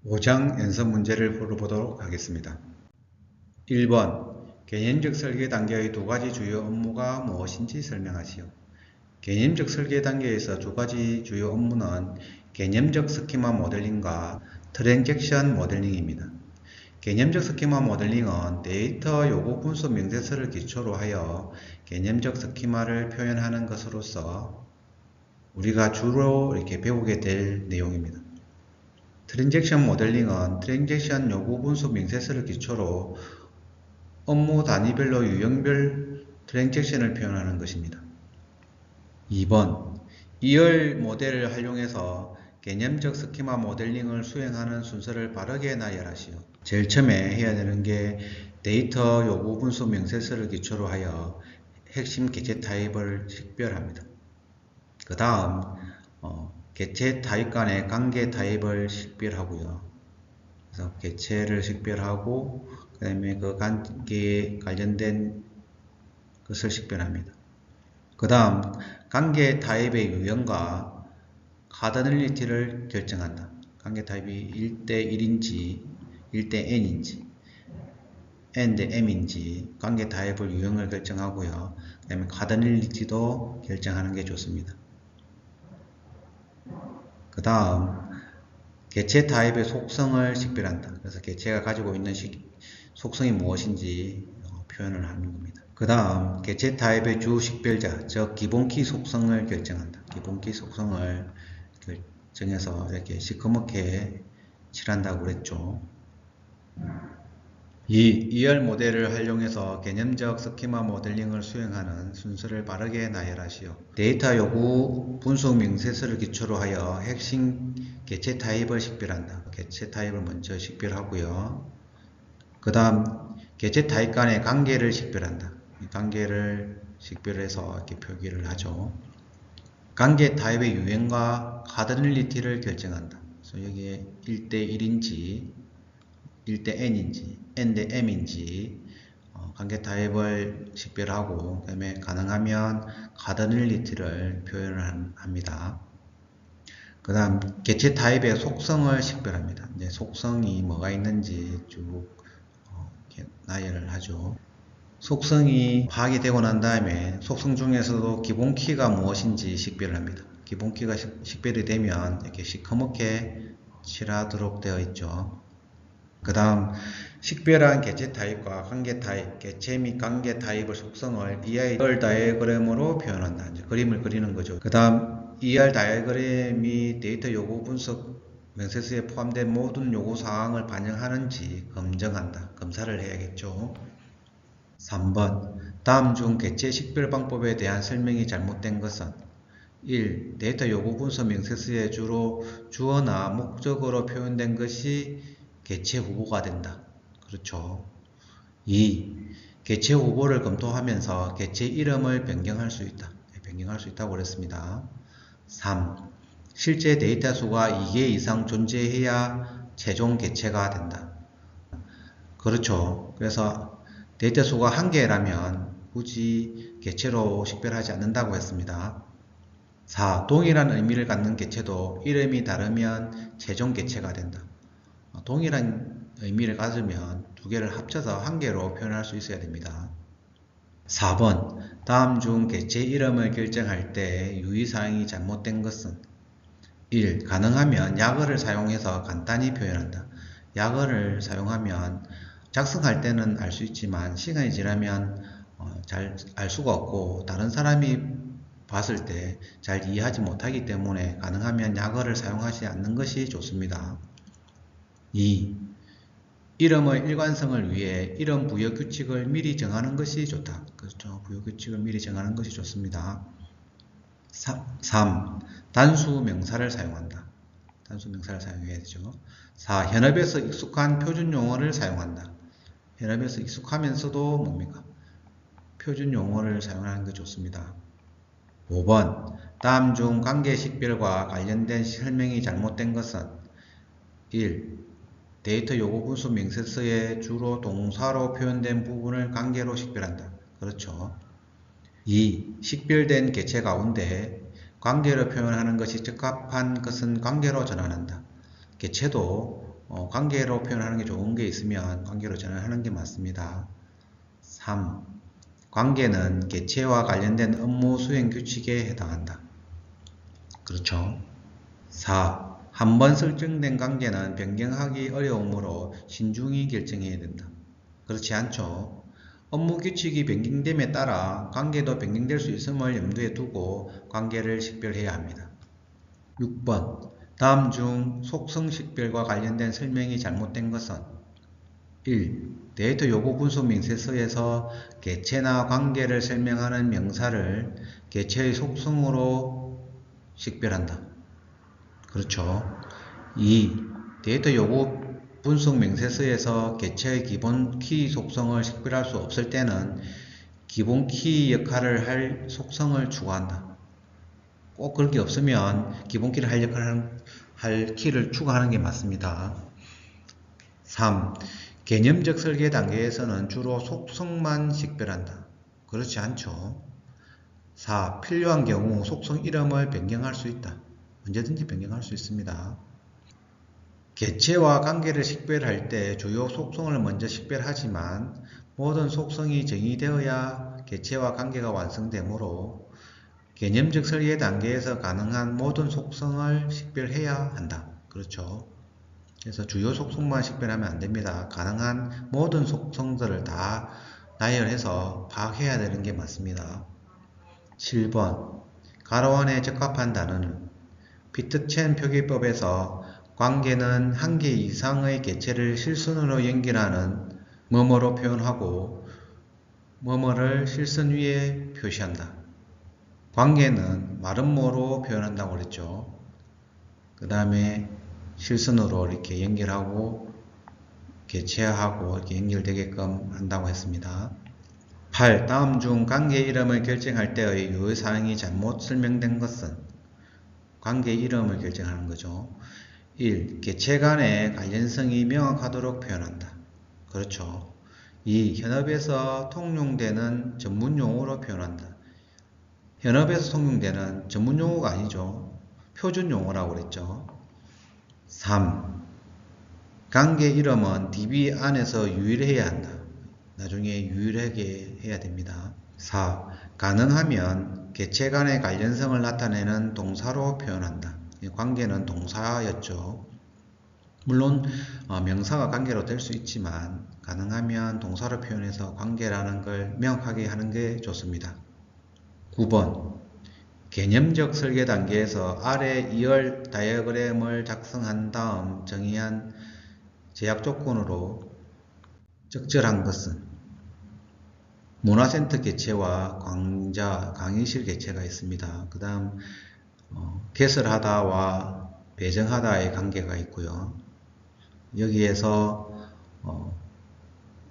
5장 연습 문제를 풀어보도록 하겠습니다. 1번 개념적 설계 단계의 두 가지 주요 업무가 무엇인지 설명하시오. 개념적 설계 단계에서 두 가지 주요 업무는 개념적 스키마 모델링과 트랜잭션 모델링입니다. 개념적 스키마 모델링은 데이터 요구 분수 명세서를 기초로 하여 개념적 스키마를 표현하는 것으로서 우리가 주로 이렇게 배우게 될 내용입니다. 트랜잭션 모델링은 트랜잭션 요구 분수 명세서를 기초로 업무 단위별로 유형별 트랜잭션을 표현하는 것입니다. 2번 2열 모델을 활용해서 개념적 스키마 모델링을 수행하는 순서를 바르게 나열하시오. 제일 처음에 해야 되는 게 데이터 요구 분수 명세서를 기초로 하여 핵심 개체 타입을 식별합니다. 그 다음 개체 타입 간의 관계 타입을 식별하고요. 그래서 개체를 식별하고 그 다음에 그 관계에 관련된 것을 식별합니다. 그 다음 관계 타입의 유형과 카더널리티를 결정한다. 관계 타입이 1대 1인지 1대 n인지 n대 m인지 관계 타입을 유형을 결정하고요. 그 다음에 카더널리티도 결정하는 게 좋습니다. 그 다음 개체 타입의 속성을 식별한다. 그래서 개체가 가지고 있는 속성이 무엇인지 표현을 하는 겁니다. 그 다음 개체 타입의 주 식별자, 즉 기본키 속성을 결정한다. 기본키 속성을 정해서 이렇게 시커멓게 칠한다고 그랬죠. 2열 모델을 활용해서 개념적 스키마 모델링을 수행하는 순서를 바르게 나열하시오. 데이터 요구 분수 명세서를 기초로 하여 핵심 개체 타입을 식별한다. 개체 타입을 먼저 식별하고요. 그 다음 개체 타입 간의 관계를 식별한다. 이 관계를 식별해서 이렇게 표기를 하죠. 관계 타입의 유형과 카더널리티를 결정한다. 그래서 여기에 1대 1인지 1대 n인지 n대 m인지 관계 타입을 식별하고 그 다음에 가능하면 카더널리티를 표현을 합니다. 그 다음 개체 타입의 속성을 식별합니다. 이제 속성이 뭐가 있는지 쭉 이렇게 나열을 하죠. 속성이 파악이 되고 난 다음에 속성 중에서도 기본키가 무엇인지 식별을 합니다. 기본키가 식별이 되면 이렇게 시커멓게 칠하도록 되어 있죠. 그 다음 식별한 개체 타입과 관계 타입, 개체 및 관계 타입의 속성을 ER 다이어그램으로 표현한다. 이제 그림을 그리는 거죠. 그 다음 ER 다이어그램이 데이터 요구 분석 명세서에 포함된 모든 요구 사항을 반영하는지 검증한다. 검사를 해야겠죠. 3번 다음 중 개체 식별 방법에 대한 설명이 잘못된 것은 1. 데이터 요구 분석 명세서에 주로 주어나 목적어로 표현된 것이 개체 후보가 된다. 그렇죠. 2. 개체 후보를 검토하면서 개체 이름을 변경할 수 있다. 변경할 수 있다고 그랬습니다. 3. 실제 데이터 수가 2개 이상 존재해야 최종 개체가 된다. 그렇죠. 그래서 데이터 수가 1개라면 굳이 개체로 식별하지 않는다고 했습니다. 4. 동일한 의미를 갖는 개체도 이름이 다르면 최종 개체가 된다. 동일한 의미를 가지면 두 개를 합쳐서 한 개로 표현할 수 있어야 됩니다. 4번 다음 중 개체 이름을 결정할 때 유의사항이 잘못된 것은 1. 가능하면 약어를 사용해서 간단히 표현한다. 약어를 사용하면 작성할 때는 알 수 있지만 시간이 지나면 잘 알 수가 없고 다른 사람이 봤을 때 잘 이해하지 못하기 때문에 가능하면 약어를 사용하지 않는 것이 좋습니다. 2. 이름의 일관성을 위해 이름 부여 규칙을 미리 정하는 것이 좋다. 그렇죠. 부여 규칙을 미리 정하는 것이 좋습니다. 3. 단수 명사를 사용한다. 단수 명사를 사용해야 되죠. 4. 현업에서 익숙한 표준 용어를 사용한다. 현업에서 익숙하면서도 뭡니까? 표준 용어를 사용하는 게 좋습니다. 5번 다음 중 관계 식별과 관련된 설명이 잘못된 것은 1. 데이터 요구 분수 명세서에 주로 동사로 표현된 부분을 관계로 식별한다. 그렇죠. 2. 식별된 개체 가운데 관계로 표현하는 것이 적합한 것은 관계로 전환한다. 개체도 관계로 표현하는 게 좋은 게 있으면 관계로 전환하는 게 맞습니다. 3. 관계는 개체와 관련된 업무 수행 규칙에 해당한다. 그렇죠. 4. 한 번 설정된 관계는 변경하기 어려우므로 신중히 결정해야 된다. 그렇지 않죠. 업무 규칙이 변경됨에 따라 관계도 변경될 수 있음을 염두에 두고 관계를 식별해야 합니다. 6번. 다음 중 속성 식별과 관련된 설명이 잘못된 것은 1. 데이터 요구 분석 명세서에서 개체나 관계를 설명하는 명사를 개체의 속성으로 식별한다. 그렇죠. 2. 데이터 요구 분석 명세서에서 개체의 기본 키 속성을 식별할 수 없을 때는 기본 키 역할을 할 속성을 추가한다. 꼭 그럴 게 없으면 기본 키를 할 역할을 할 키를 추가하는 게 맞습니다. 3. 개념적 설계 단계에서는 주로 속성만 식별한다. 그렇지 않죠. 4. 필요한 경우 속성 이름을 변경할 수 있다. 언제든지 변경할 수 있습니다. 개체와 관계를 식별할 때 주요 속성을 먼저 식별하지만 모든 속성이 정의되어야 개체와 관계가 완성되므로 개념적 설계 단계에서 가능한 모든 속성을 식별해야 한다. 그렇죠. 그래서 주요 속성만 식별하면 안됩니다. 가능한 모든 속성들을 다 나열해서 파악해야 되는 게 맞습니다. 7번 가로 안에 적합한 단어는 피트첸 표기법에서 관계는 한 개 이상의 개체를 실선으로 연결하는 뭐뭐로 표현하고 뭐뭐를 실선 위에 표시한다. 관계는 마름모로 표현한다고 그랬죠. 그 다음에 실선으로 이렇게 연결하고 개체하고 이렇게 연결되게끔 한다고 했습니다. 8. 다음 중 관계 이름을 결정할 때의 유의사항이 잘못 설명된 것은 관계 이름을 결정하는 거죠. 1. 개체 간의 관련성이 명확하도록 표현한다. 그렇죠. 2. 현업에서 통용되는 전문용어로 표현한다. 현업에서 통용되는 전문용어가 아니죠. 표준용어라고 그랬죠. 3. 관계 이름은 DB 안에서 유일해야 한다. 나중에 유일하게 해야 됩니다. 4. 가능하면 개체 간의 관련성을 나타내는 동사로 표현한다. 관계는 동사였죠. 물론 명사가 관계로 될 수 있지만 가능하면 동사로 표현해서 관계라는 걸 명확하게 하는 게 좋습니다. 9번 개념적 설계 단계에서 아래 2열 다이어그램을 작성한 다음 정의한 제약 조건으로 적절한 것은 문화센터 개체와 강좌, 강의실 개체가 있습니다. 그 다음 개설하다와 배정하다의 관계가 있고요. 여기에서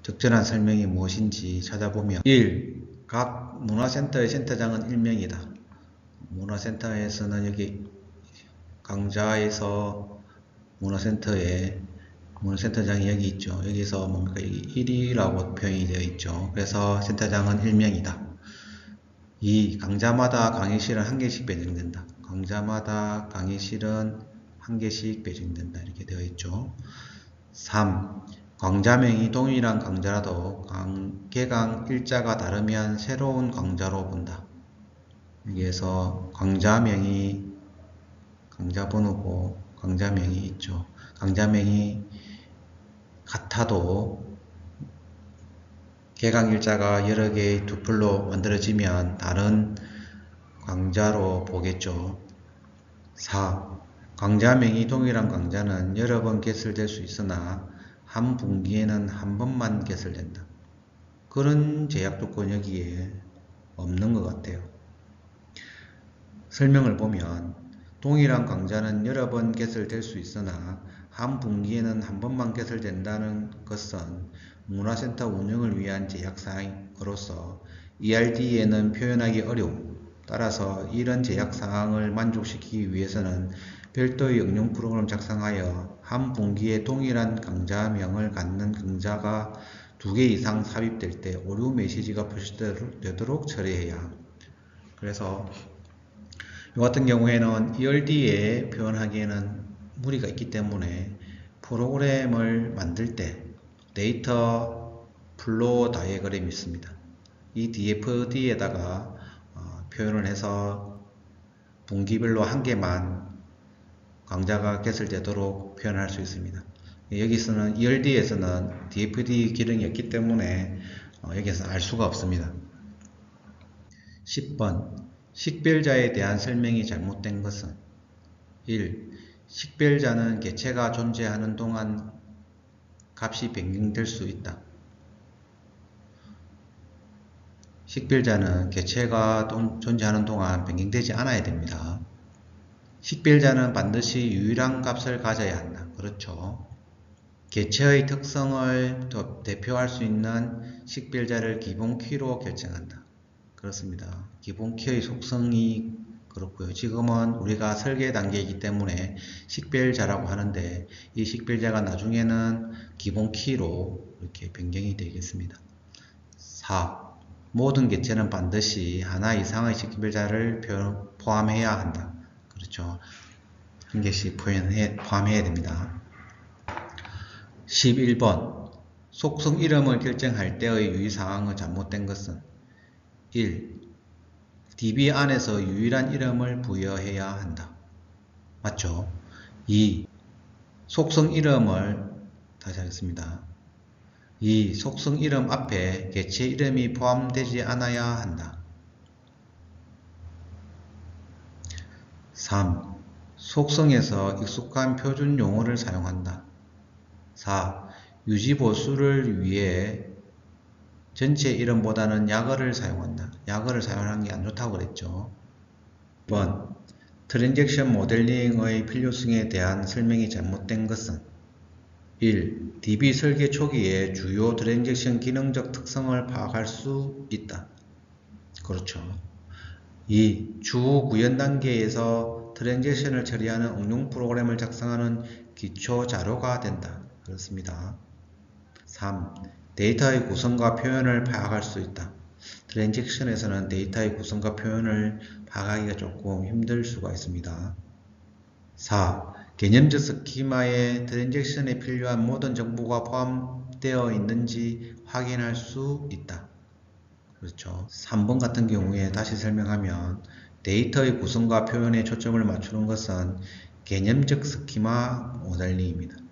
적절한 설명이 무엇인지 찾아보면 1. 각 문화센터의 센터장은 1명이다. 문화센터에서는 여기 강좌에서 문화센터장이 여기 있죠. 여기서 뭡니까? 1이라고 표현이 되어 있죠. 그래서 센터장은 1명이다. 2. 강좌마다 강의실은 1개씩 배정된다. 강좌마다 강의실은 1개씩 배정된다. 이렇게 되어 있죠. 3. 강좌명이 동일한 강좌라도 개강 일자가 다르면 새로운 강좌로 본다. 여기에서 강좌명이 강좌번호고 강좌명이 있죠. 강좌명이 같아도 개강 일자가 여러 개의 두플로 만들어지면 다른 강좌로 보겠죠. 4. 강좌명이 동일한 강좌는 여러 번 개설될 수 있으나 한 분기에는 한 번만 개설된다. 그런 제약 조건 여기에 없는 것 같아요. 설명을 보면 동일한 강좌는 여러 번 개설될 수 있으나 한 분기에는 한 번만 개설된다는 것은 문화센터 운영을 위한 제약사항으로서 ERD에는 표현하기 어려움. 따라서 이런 제약사항을 만족시키기 위해서는 별도의 응용 프로그램을 작성하여 한 분기에 동일한 강좌명을 갖는 강좌가 2개 이상 삽입될 때 오류 메시지가 표시되도록 처리해야. 그래서 이 같은 경우에는 ERD에 표현하기에는 무리가 있기 때문에 프로그램을 만들 때 데이터 플로우 다이어그램이 있습니다. 이 DFD에다가 표현을 해서 분기별로 한 개만 강좌가 개설되도록 표현할 수 있습니다. 여기서는 ERD에서는 DFD 기능이 없기 때문에 여기서 알 수가 없습니다. 10번 식별자에 대한 설명이 잘못된 것은 1. 식별자는 개체가 존재하는 동안 값이 변경될 수 있다. 식별자는 개체가 존재하는 동안 변경되지 않아야 됩니다. 식별자는 반드시 유일한 값을 가져야 한다. 그렇죠. 개체의 특성을 대표할 수 있는 식별자를 기본 키로 결정한다. 그렇습니다. 기본 키의 속성이 그렇고요. 지금은 우리가 설계 단계이기 때문에 식별자라고 하는데 이 식별자가 나중에는 기본 키로 이렇게 변경이 되겠습니다. 4. 모든 개체는 반드시 하나 이상의 식별자를 포함해야 한다. 그렇죠. 한 개씩 포함해야 됩니다. 11번 속성 이름을 결정할 때의 유의사항은 잘못된 것은 1. DB 안에서 유일한 이름을 부여해야 한다. 맞죠? 2. 속성 이름을 다시 하겠습니다. 2. 속성 이름 앞에 개체 이름이 포함되지 않아야 한다. 3. 속성에서 익숙한 표준 용어를 사용한다. 4. 유지보수를 위해 전체 이름보다는 약어를 사용한다. 약어를 사용하는 게 안 좋다고 그랬죠. 2번 트랜잭션 모델링의 필요성에 대한 설명이 잘못된 것은 1. DB 설계 초기에 주요 트랜잭션 기능적 특성을 파악할 수 있다. 그렇죠. 2. 추후 구현 단계에서 트랜잭션을 처리하는 응용 프로그램을 작성하는 기초 자료가 된다. 그렇습니다. 3. 데이터의 구성과 표현을 파악할 수 있다. 트랜잭션에서는 데이터의 구성과 표현을 파악하기가 조금 힘들 수가 있습니다. 4. 개념적 스키마에 트랜잭션에 필요한 모든 정보가 포함되어 있는지 확인할 수 있다. 그렇죠. 3번 같은 경우에 다시 설명하면 데이터의 구성과 표현에 초점을 맞추는 것은 개념적 스키마 모델링입니다.